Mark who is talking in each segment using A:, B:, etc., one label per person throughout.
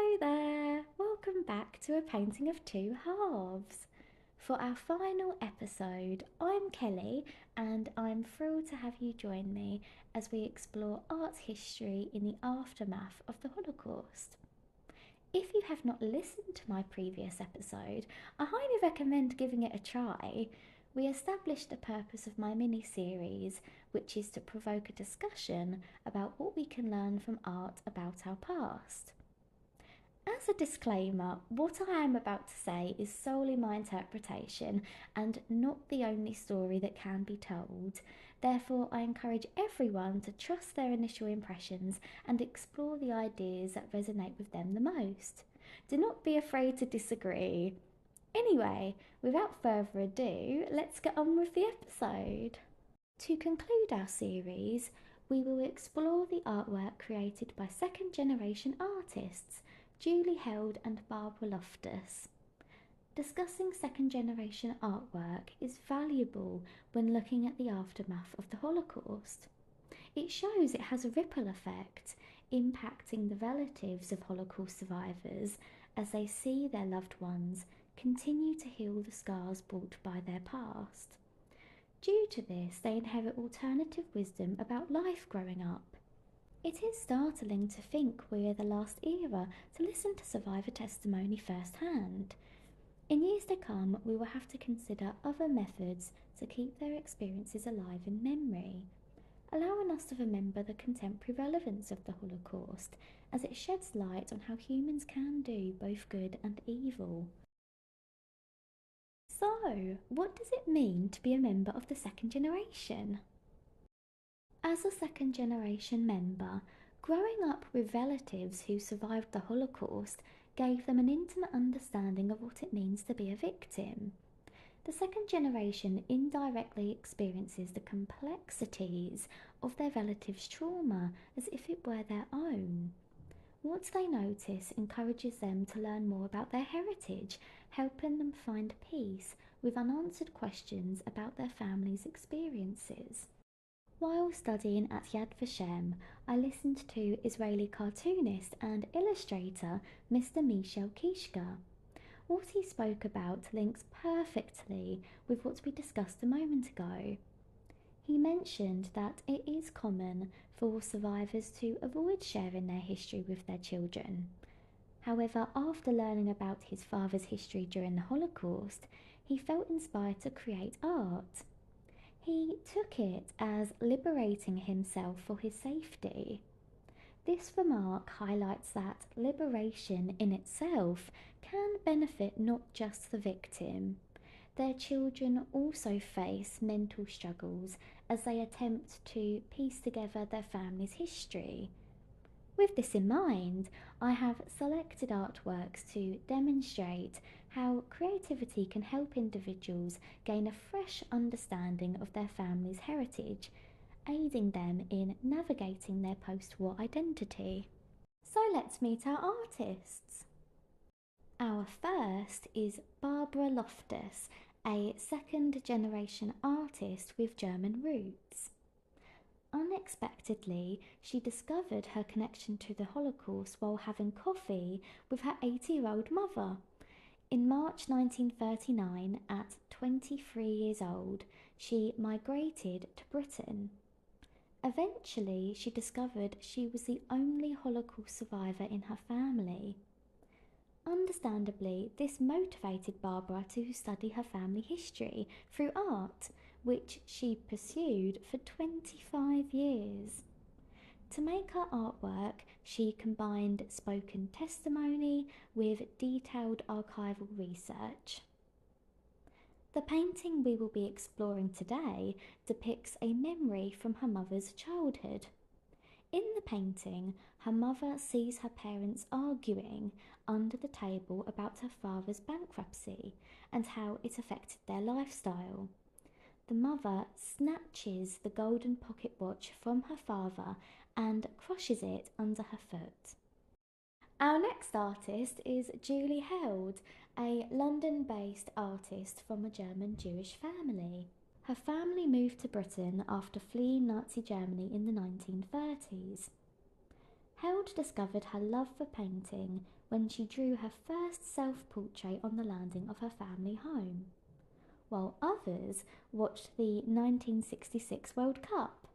A: Hello there! Welcome back to A Painting of Two Halves. For our final episode, I'm Kelly and I'm thrilled to have you join me as we explore art history in the aftermath of the Holocaust. If you have not listened to my previous episode, I highly recommend giving it a try. We established the purpose of my mini series, which is to provoke a discussion about what we can learn from art about our past. As a disclaimer, what I am about to say is solely my interpretation and not the only story that can be told. Therefore, I encourage everyone to trust their initial impressions and explore the ideas that resonate with them the most. Do not be afraid to disagree. Anyway, without further ado, let's get on with the episode. To conclude our series, we will explore the artwork created by second generation artists Julie Held and Barbara Loftus. Discussing second generation artwork is valuable when looking at the aftermath of the Holocaust. It shows it has a ripple effect, impacting the relatives of Holocaust survivors as they see their loved ones continue to heal the scars brought by their past. Due to this, they inherit alternative wisdom about life growing up. It is startling to think we're the last era to listen to survivor testimony firsthand. In years to come, we will have to consider other methods to keep their experiences alive in memory, allowing us to remember the contemporary relevance of the Holocaust as it sheds light on how humans can do both good and evil. So, what does it mean to be a member of the second generation? As a second generation member, growing up with relatives who survived the Holocaust gave them an intimate understanding of what it means to be a victim. The second generation indirectly experiences the complexities of their relatives' trauma as if it were their own. What they notice encourages them to learn more about their heritage, helping them find peace with unanswered questions about their family's experiences. While studying at Yad Vashem, I listened to Israeli cartoonist and illustrator Mr. Michel Kishka. What he spoke about links perfectly with what we discussed a moment ago. He mentioned that it is common for survivors to avoid sharing their history with their children. However, after learning about his father's history during the Holocaust, he felt inspired to create art. He took it as liberating himself for his safety. This remark highlights that liberation in itself can benefit not just the victim. Their children also face mental struggles as they attempt to piece together their family's history. With this in mind, I have selected artworks to demonstrate how creativity can help individuals gain a fresh understanding of their family's heritage, aiding them in navigating their post-war identity. So let's meet our artists. Our first is Barbara Loftus, a second generation artist with German roots. Unexpectedly, she discovered her connection to the Holocaust while having coffee with her 80-year-old mother. In March 1939, at 23 years old, she migrated to Britain. Eventually, she discovered she was the only Holocaust survivor in her family. Understandably, this motivated Barbara to study her family history through art, which she pursued for 25 years. To make her artwork, she combined spoken testimony with detailed archival research. The painting we will be exploring today depicts a memory from her mother's childhood. In the painting, her mother sees her parents arguing under the table about her father's bankruptcy and how it affected their lifestyle. The mother snatches the golden pocket watch from her father and crushes it under her foot. Our next artist is Julie Held, a London-based artist from a German Jewish family. Her family moved to Britain after fleeing Nazi Germany in the 1930s. Held discovered her love for painting when she drew her first self-portrait on the landing of her family home, while others watched the 1966 World Cup.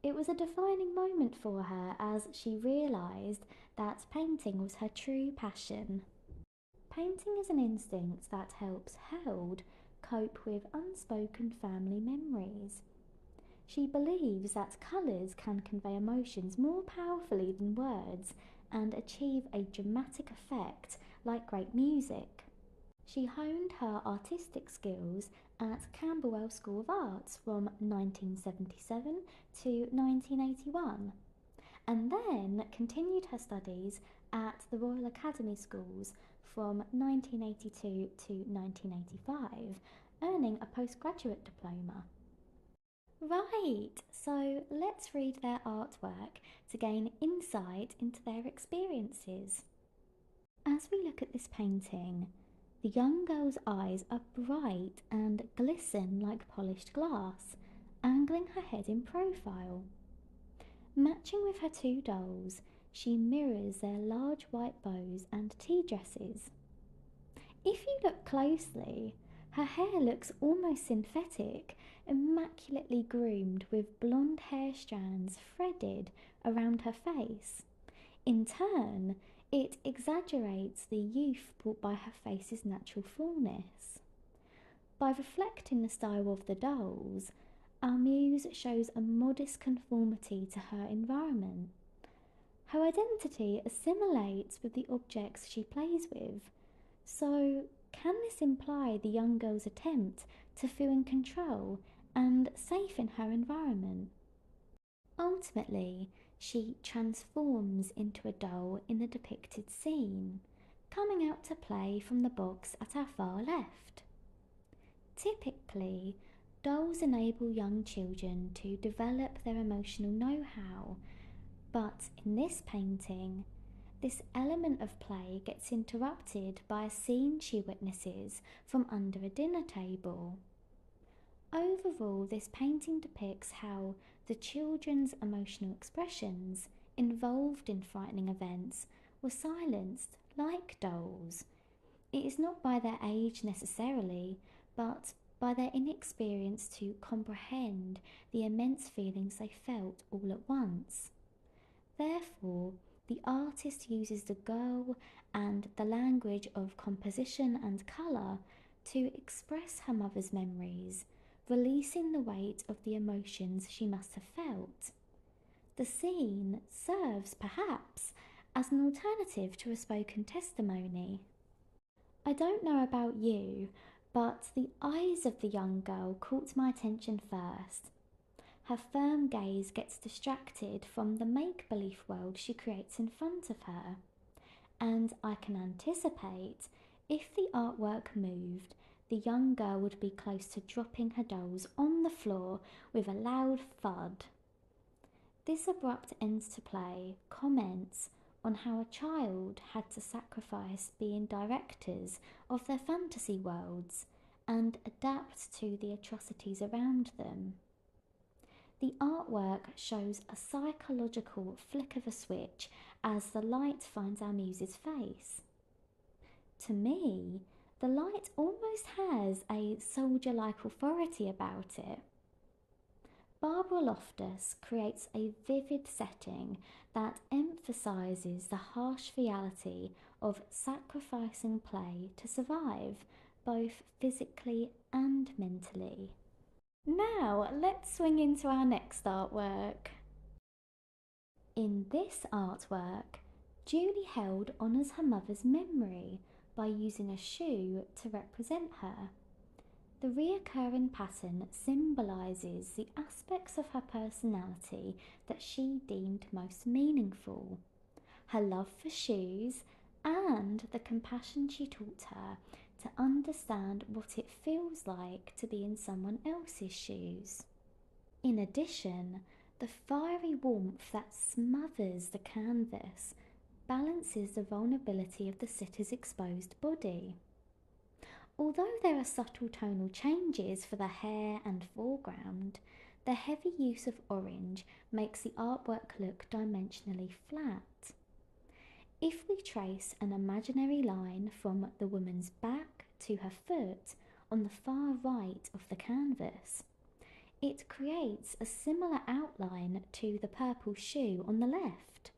A: It was a defining moment for her as she realised that painting was her true passion. Painting is an instinct that helps Held cope with unspoken family memories. She believes that colours can convey emotions more powerfully than words and achieve a dramatic effect like great music. She honed her artistic skills at Camberwell School of Arts from 1977 to 1981, and then continued her studies at the Royal Academy Schools from 1982 to 1985, earning a postgraduate diploma. Right, so let's read their artwork to gain insight into their experiences. As we look at this painting, the young girl's eyes are bright and glisten like polished glass, angling her head in profile. Matching with her two dolls, she mirrors their large white bows and tea dresses. If you look closely, her hair looks almost synthetic, immaculately groomed with blonde hair strands threaded around her face. In turn, it exaggerates the youth brought by her face's natural fullness. By reflecting the style of the dolls, our muse shows a modest conformity to her environment. Her identity assimilates with the objects she plays with. So, can this imply the young girl's attempt to feel in control and safe in her environment? Ultimately, she transforms into a doll in the depicted scene, coming out to play from the box at our far left. Typically, dolls enable young children to develop their emotional know-how, but in this painting, this element of play gets interrupted by a scene she witnesses from under a dinner table. Overall, this painting depicts how the children's emotional expressions involved in frightening events were silenced like dolls. It is not by their age necessarily, but by their inexperience to comprehend the immense feelings they felt all at once. Therefore, the artist uses the girl and the language of composition and colour to express her mother's memories, releasing the weight of the emotions she must have felt. The scene serves, perhaps, as an alternative to a spoken testimony. I don't know about you, but the eyes of the young girl caught my attention first. Her firm gaze gets distracted from the make-believe world she creates in front of her, and I can anticipate if the artwork moved, the young girl would be close to dropping her dolls on the floor with a loud thud. This abrupt end to play comments on how a child had to sacrifice being directors of their fantasy worlds and adapt to the atrocities around them. The artwork shows a psychological flick of a switch as the light finds our muse's face. To me, the light almost has a soldier-like authority about it. Barbara Loftus creates a vivid setting that emphasises the harsh reality of sacrificing play to survive, both physically and mentally. Now, let's swing into our next artwork. In this artwork, Julie Held honours her mother's memory by using a shoe to represent her. The reoccurring pattern symbolises the aspects of her personality that she deemed most meaningful: her love for shoes and the compassion she taught her to understand what it feels like to be in someone else's shoes. In addition, the fiery warmth that smothers the canvas balances the vulnerability of the sitter's exposed body. Although there are subtle tonal changes for the hair and foreground, The heavy use of orange makes the artwork look dimensionally flat. If we trace an imaginary line from the woman's back to her foot on the far right of the canvas, it creates a similar outline to the purple shoe on the left.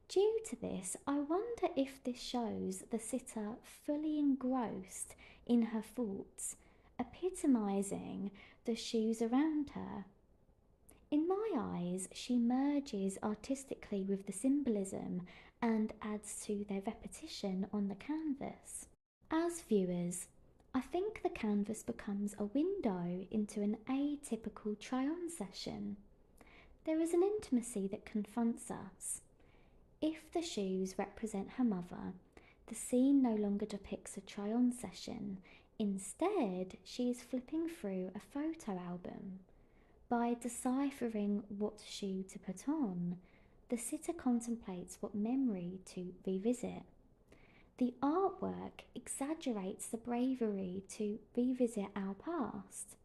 A: Due to this, I wonder if this shows the sitter fully engrossed in her thoughts, epitomising the shoes around her. In my eyes, she merges artistically with the symbolism and adds to their repetition on the canvas. As viewers, I think the canvas becomes a window into an atypical try-on session. There is an intimacy that confronts us. If the shoes represent her mother, the scene no longer depicts a try-on session. Instead, she is flipping through a photo album. By deciphering what shoe to put on, the sitter contemplates what memory to revisit. The artwork exaggerates the bravery to revisit our past.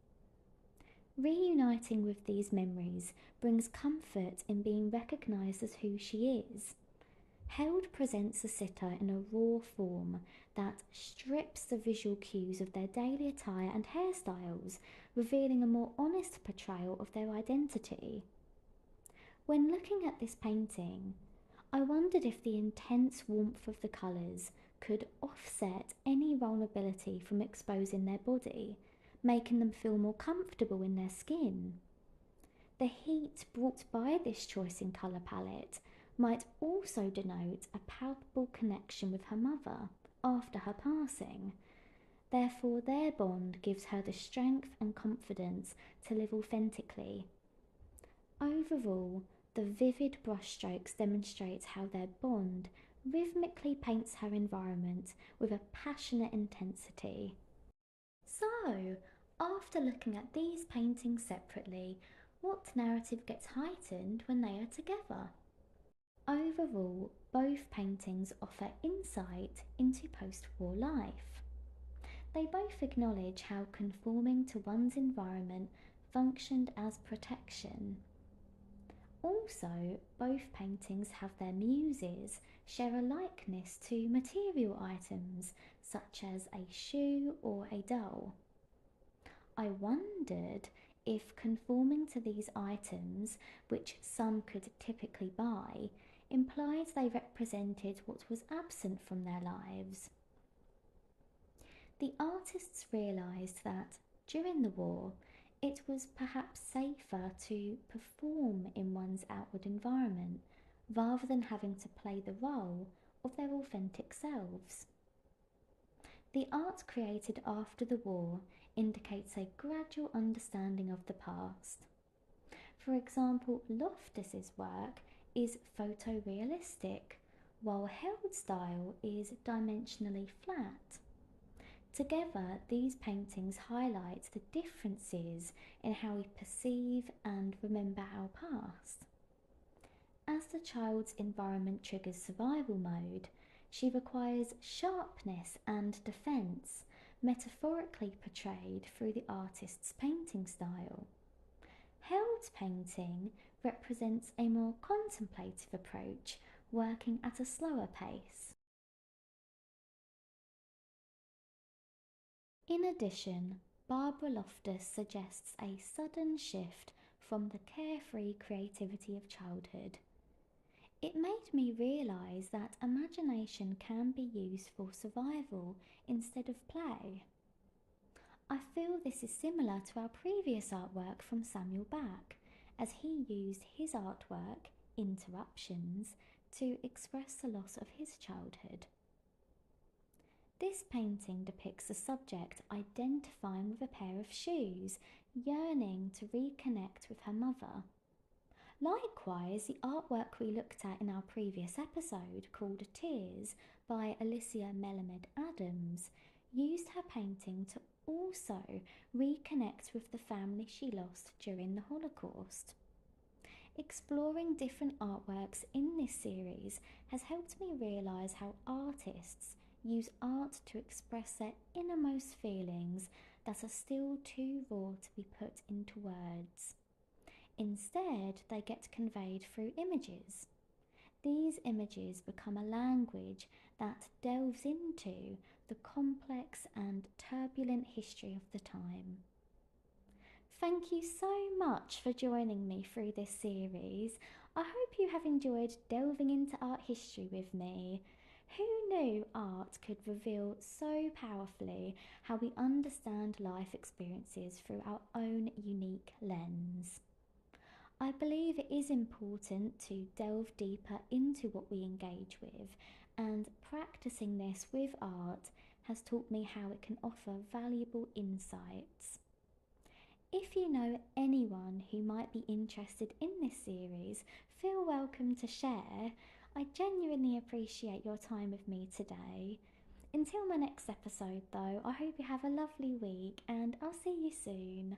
A: Reuniting with these memories brings comfort in being recognised as who she is. Held presents the sitter in a raw form that strips the visual cues of their daily attire and hairstyles, revealing a more honest portrayal of their identity. When looking at this painting, I wondered if the intense warmth of the colours could offset any vulnerability from exposing their body, making them feel more comfortable in their skin. The heat brought by this choice in colour palette might also denote a palpable connection with her mother after her passing. Therefore, their bond gives her the strength and confidence to live authentically. Overall, the vivid brushstrokes demonstrate how their bond rhythmically paints her environment with a passionate intensity. So, after looking at these paintings separately, what narrative gets heightened when they are together? Overall, both paintings offer insight into post-war life. They both acknowledge how conforming to one's environment functioned as protection. Also, both paintings have their muses share a likeness to material items such as a shoe or a doll. I wondered if conforming to these items, which some could typically buy, implied they represented what was absent from their lives. The artists realised that, during the war, it was perhaps safer to perform in one's outward environment rather than having to play the role of their authentic selves. The art created after the war indicates a gradual understanding of the past. For example, Loftus's work is photorealistic, while Held's style is dimensionally flat. Together, these paintings highlight the differences in how we perceive and remember our past. As the child's environment triggers survival mode, she requires sharpness and defence, metaphorically portrayed through the artist's painting style. Held's painting represents a more contemplative approach, working at a slower pace. In addition, Barbara Loftus suggests a sudden shift from the carefree creativity of childhood. It made me realise that imagination can be used for survival instead of play. I feel this is similar to our previous artwork from Samuel Back, as he used his artwork, Interruptions, to express the loss of his childhood. This painting depicts a subject identifying with a pair of shoes, yearning to reconnect with her mother. Likewise, the artwork we looked at in our previous episode, called Tears by Alicia Melamed Adams, used her painting to also reconnect with the family she lost during the Holocaust. Exploring different artworks in this series has helped me realise how artists use art to express their innermost feelings that are still too raw to be put into words. Instead, they get conveyed through images. These images become a language that delves into the complex and turbulent history of the time. Thank you so much for joining me through this series. I hope you have enjoyed delving into art history with me. Who knew art could reveal so powerfully how we understand life experiences through our own unique lens? I believe it is important to delve deeper into what we engage with, and practicing this with art has taught me how it can offer valuable insights. If you know anyone who might be interested in this series, feel welcome to share. I genuinely appreciate your time with me today. Until my next episode, though, I hope you have a lovely week and I'll see you soon.